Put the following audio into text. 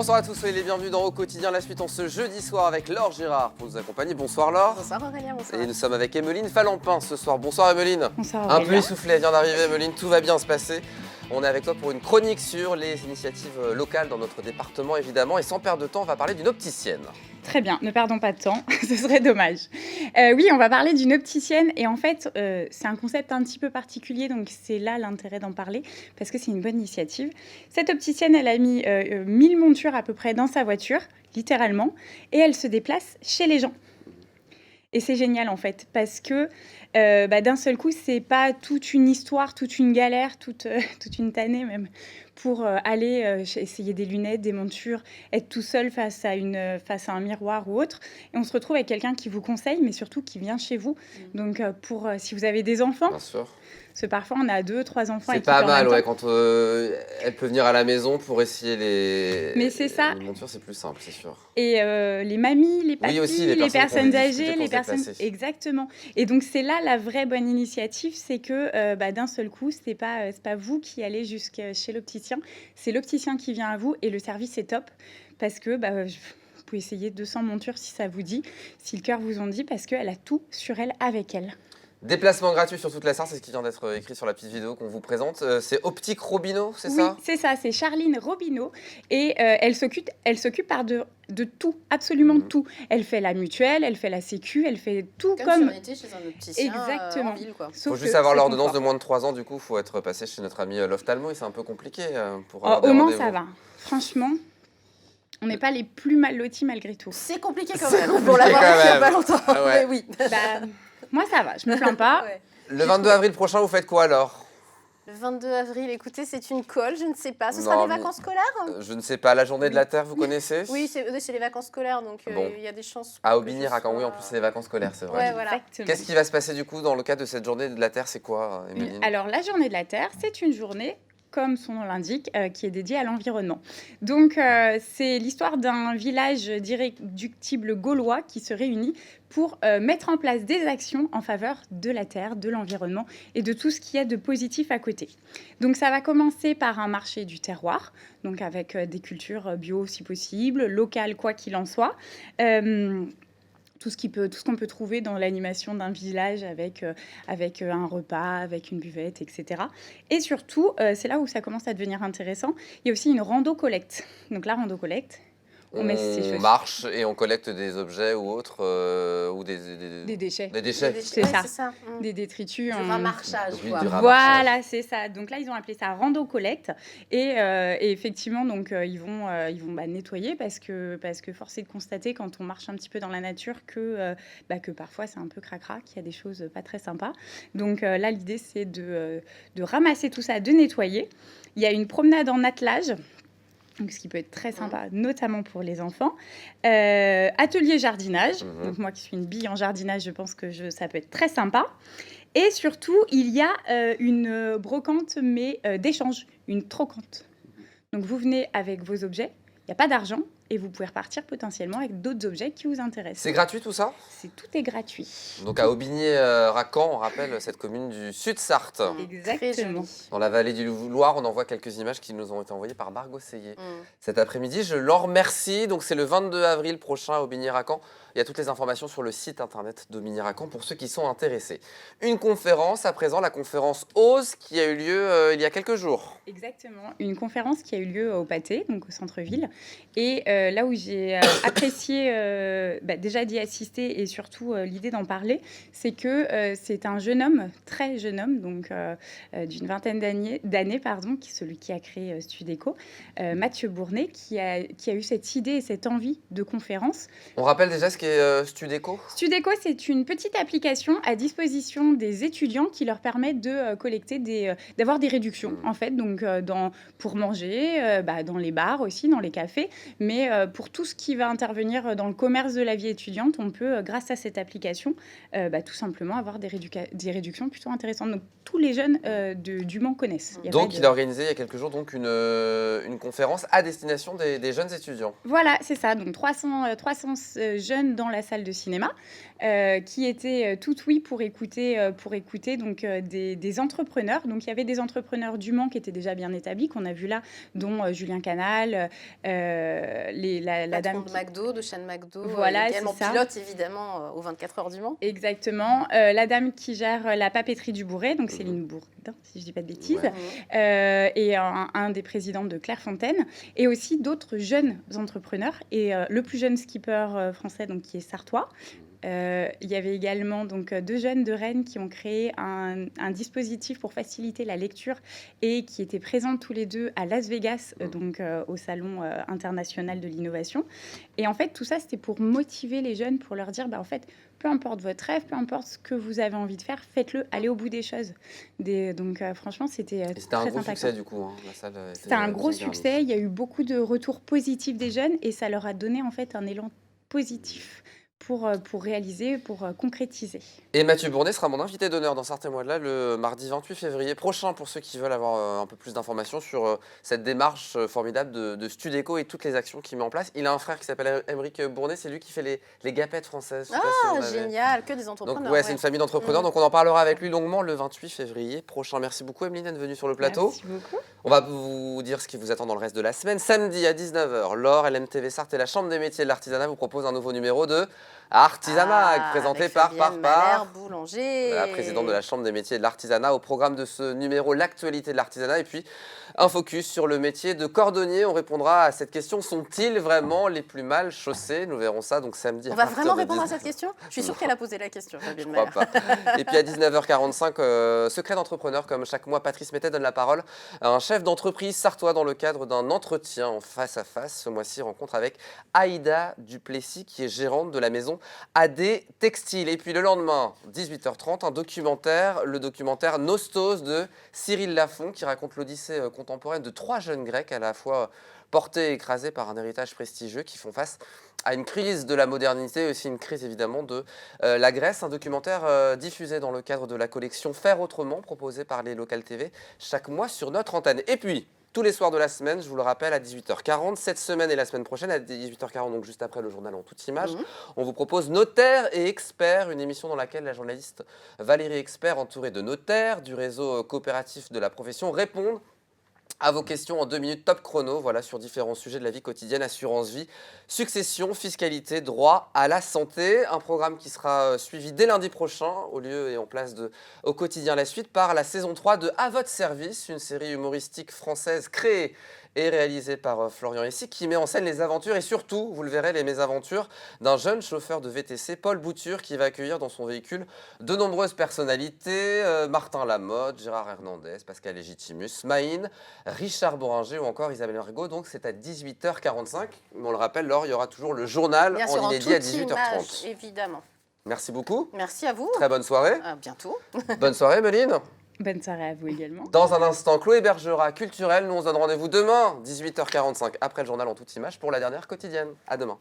Bonsoir à tous, soyez les bienvenus dans Au Quotidien, la suite en ce jeudi soir avec Laure Girard pour nous accompagner. Bonsoir Laure. Bonsoir Aurélien, bonsoir. Et nous sommes avec Emeline Falampin ce soir. Bonsoir Emeline. Bonsoir Un Aurélien. peu essoufflée, elle vient d'arriver Emeline, tout va bien se passer. On est avec toi pour une chronique sur les initiatives locales dans notre département évidemment. Et sans perdre de temps, on va parler d'une opticienne. Très bien, ne perdons pas de temps, ce serait dommage. Oui, on va parler d'une opticienne et en fait, c'est un concept un petit peu particulier, donc c'est là l'intérêt d'en parler parce que c'est une bonne initiative. Cette opticienne, elle a mis 1000 montures à peu près dans sa voiture, littéralement, et elle se déplace chez les gens. Et c'est génial en fait, parce que d'un seul coup, c'est pas toute une histoire, toute une galère, toute une tannée même, pour aller essayer des lunettes, des montures, être tout seul face à un miroir ou autre. Et on se retrouve avec quelqu'un qui vous conseille, mais surtout qui vient chez vous. Donc si vous avez des enfants, Bien sûr. parce que parfois on a 2, 3 enfants. C'est pas mal, ouais, quand elle peut venir à la maison pour essayer Mais c'est ça. les montures, c'est plus simple, c'est sûr. Et les mamies, les papis, Oui, aussi, les personnes âgées, les personnes... Exactement. Et donc, c'est là la vraie bonne initiative, c'est que d'un seul coup, c'est pas vous qui allez jusqu'à chez l'opticien, c'est l'opticien qui vient à vous et le service est top parce que vous pouvez essayer 200 montures si ça vous dit, si le cœur vous en dit, parce qu'elle a tout sur elle avec elle. Déplacement gratuit sur toute la Sarthe, c'est ce qui vient d'être écrit sur la petite vidéo qu'on vous présente. C'est Optique Robineau, c'est ça ? Oui, c'est ça, c'est Charline Robineau. Et elle s'occupe de tout, absolument tout. Elle fait la mutuelle, elle fait la sécu, elle fait tout comme... si on était chez un opticien exactement. En ville, quoi. Il faut juste avoir l'ordonnance de moins de 3 ans, du coup, il faut être passé chez notre ami l'ophtalmo, et c'est un peu compliqué pour avoir des au Mans, rendez-vous. ça va. Franchement, on n'est pas les plus mal lotis malgré tout. C'est compliqué quand même, pour l'avoir fait il n'y a pas longtemps. Ah ouais. Mais oui. Moi, ça va, je me plains pas. Ouais. Le 22 avril prochain, vous faites quoi alors ? Le 22 avril, écoutez, c'est une colle, je ne sais pas. Ce sera des vacances scolaires Je ne sais pas, la journée de la Terre, vous connaissez ? Oui, c'est les vacances scolaires, donc Bon. il y a des chances. À Aubigny-Racan, oui, en plus c'est les vacances scolaires, c'est vrai. Ouais, voilà. Exactement. Qu'est-ce qui va se passer du coup dans le cadre de cette journée de la Terre ? C'est quoi, Emeline ? Alors, la journée de la Terre, c'est une journée, comme son nom l'indique, qui est dédiée à l'environnement. Donc, c'est l'histoire d'un village d'irréductibles gaulois qui se réunit pour mettre en place des actions en faveur de la terre, de l'environnement et de tout ce qu'il y a de positif à côté. Donc, ça va commencer par un marché du terroir, donc avec des cultures bio si possible, locales quoi qu'il en soit. Tout ce qu'on peut trouver dans l'animation d'un village avec un repas, avec une buvette, etc. Et surtout, c'est là où ça commence à devenir intéressant, il y a aussi une rando-collecte. Donc la rando-collecte, on met ses chaussures. marche et on collecte des objets ou autres, ou des déchets. Des déchets. C'est Ouais, ça. c'est ça. Des détritus. Du ramarchage, Oui, quoi. du ramassage. Voilà, c'est ça. Donc là, ils ont appelé ça rando collecte et effectivement, donc ils vont nettoyer parce que force est de constater quand on marche un petit peu dans la nature que parfois c'est un peu cracra, qu'il y a des choses pas très sympas. Donc là, l'idée c'est de ramasser tout ça, de nettoyer. Il y a une promenade en attelage. Donc, ce qui peut être très sympa, notamment pour les enfants. Atelier jardinage. Donc, moi qui suis une bille en jardinage, je pense que ça peut être très sympa. Et surtout, il y a une brocante, mais d'échange, une trocante. Donc, vous venez avec vos objets, il n'y a pas d'argent, et vous pouvez repartir potentiellement avec d'autres objets qui vous intéressent. C'est gratuit tout ça ? Tout est gratuit. Donc à Aubigny-Racan, on rappelle cette commune du Sud-Sarthe. Exactement. Dans la vallée du Loir, on en voit quelques images qui nous ont été envoyées par Margot Seillet. Cet après-midi, je leur remercie. Donc c'est le 22 avril prochain à Aubigny-Racan. Il y a toutes les informations sur le site internet d'Aubigny-Racan pour ceux qui sont intéressés. Une conférence, à présent, la conférence OSE qui a eu lieu il y a quelques jours. Exactement, une conférence qui a eu lieu au Pâté, donc au centre-ville. Et là où j'ai apprécié déjà d'y assister et surtout l'idée d'en parler, c'est que c'est un jeune homme, très jeune homme, donc d'une vingtaine d'années, celui qui a créé Studeco, Mathieu Bournet, qui a eu cette idée et cette envie de conférence. On rappelle déjà ce qu'est Studeco ? Studeco, c'est une petite application à disposition des étudiants qui leur permet de collecter d'avoir des réductions, en fait, donc pour manger, dans les bars aussi, dans les cafés, mais pour tout ce qui va intervenir dans le commerce de la vie étudiante, on peut, grâce à cette application, tout simplement avoir des réductions plutôt intéressantes. Donc, tous les jeunes du Mans connaissent. Il a organisé il y a quelques jours donc, une conférence à destination des jeunes étudiants. Voilà, c'est ça. Donc 300 jeunes dans la salle de cinéma qui étaient tout oui pour écouter donc, des entrepreneurs. Donc il y avait des entrepreneurs du Mans qui étaient déjà bien établis, qu'on a vu là, dont Julien Canal, la dame de McDo, de chaîne McDo, voilà, également pilote évidemment aux 24 heures du Mans. Exactement. La dame qui gère la papeterie du Bourret, donc Céline Bourdin, si je ne dis pas de bêtises, et un des présidents de Clairefontaine, et aussi d'autres jeunes entrepreneurs, et le plus jeune skipper français, donc, qui est sartois. Il y avait également donc, 2 jeunes de Rennes qui ont créé un dispositif pour faciliter la lecture et qui étaient présents tous les deux à Las Vegas, donc au Salon international de l'innovation. Et en fait, tout ça, c'était pour motiver les jeunes, pour leur dire, en fait, peu importe votre rêve, peu importe ce que vous avez envie de faire, faites-le, allez au bout des choses. Donc franchement, c'était très un gros impactant. succès du coup, la salle. C'était un gros succès, il y a eu beaucoup de retours positifs des jeunes et ça leur a donné en fait un élan positif pour réaliser, pour concrétiser. Et Mathieu Bournet sera mon invité d'honneur dans certains mois-là, le mardi 28 février prochain, pour ceux qui veulent avoir un peu plus d'informations sur cette démarche formidable de Studeco et toutes les actions qu'il met en place. Il a un frère qui s'appelle Émeric Bournet, c'est lui qui fait les gapettes françaises. Génial, que des entrepreneurs. Donc c'est une famille d'entrepreneurs, donc on en parlera avec lui longuement le 28 février prochain. Merci beaucoup Emeline d'être venue sur le plateau. Merci beaucoup. On va vous dire ce qui vous attend dans le reste de la semaine. Samedi à 19h, Laure, LMTV Sarthe et la Chambre des métiers de l'artisanat vous proposent un nouveau numéro de Artisanat, présenté par Boulanger, la présidente de la Chambre des métiers de l'artisanat. Au programme de ce numéro, l'actualité de l'artisanat et puis un focus sur le métier de cordonnier. On répondra à cette question, sont-ils vraiment les plus mal chaussés? Nous verrons ça donc samedi. On va vraiment répondre à cette question? Je suis sûre qu'elle a posé la question. Je crois pas. Et puis à 19h45, secret d'entrepreneur, comme chaque mois, Patrice Métet donne la parole à un chef d'entreprise sartois dans le cadre d'un entretien en face à face. Ce mois-ci, rencontre avec Aïda Duplessis, qui est gérante de la maison AD Textile. Et puis le lendemain, 18h30, un documentaire, le documentaire Nostos de Cyril Lafont, qui raconte l'odyssée contemporaine de 3 jeunes Grecs, à la fois portés et écrasés par un héritage prestigieux, qui font face à une crise de la modernité, aussi une crise évidemment de la Grèce. Un documentaire diffusé dans le cadre de la collection Faire autrement, proposée par les Local TV chaque mois sur notre antenne. Et puis, tous les soirs de la semaine, je vous le rappelle, à 18h40, cette semaine et la semaine prochaine, à 18h40, donc juste après le journal en toute image, on vous propose Notaires et Experts, une émission dans laquelle la journaliste Valérie Expert, entourée de notaires du réseau coopératif de la profession, répondent à vos questions en 2 minutes top chrono, voilà, sur différents sujets de la vie quotidienne, assurance vie, succession, fiscalité, droit à la santé. Un programme qui sera suivi dès lundi prochain, au lieu et en place de Au quotidien la suite, par la saison 3 de À votre service, une série humoristique française créée et réalisé par Florian Hessy, qui met en scène les aventures et surtout, vous le verrez, les mésaventures d'un jeune chauffeur de VTC, Paul Bouture, qui va accueillir dans son véhicule de nombreuses personnalités, Martin Lamotte, Gérard Hernandez, Pascal Légitimus, Maïn, Richard Boringer ou encore Isabelle Ergo. Donc c'est à 18h45. Mais on le rappelle, Laure, il y aura toujours le journal bien en sûr, inédit à 18h30. Image, évidemment. Merci beaucoup. Merci à vous. Très bonne soirée. À bientôt. Bonne soirée, Meline. Bonne soirée à vous également. Dans un instant, Chloé Bergera, culturelle. Nous, on se donne rendez-vous demain, 18h45, après le journal en toute image, pour la dernière quotidienne. À demain.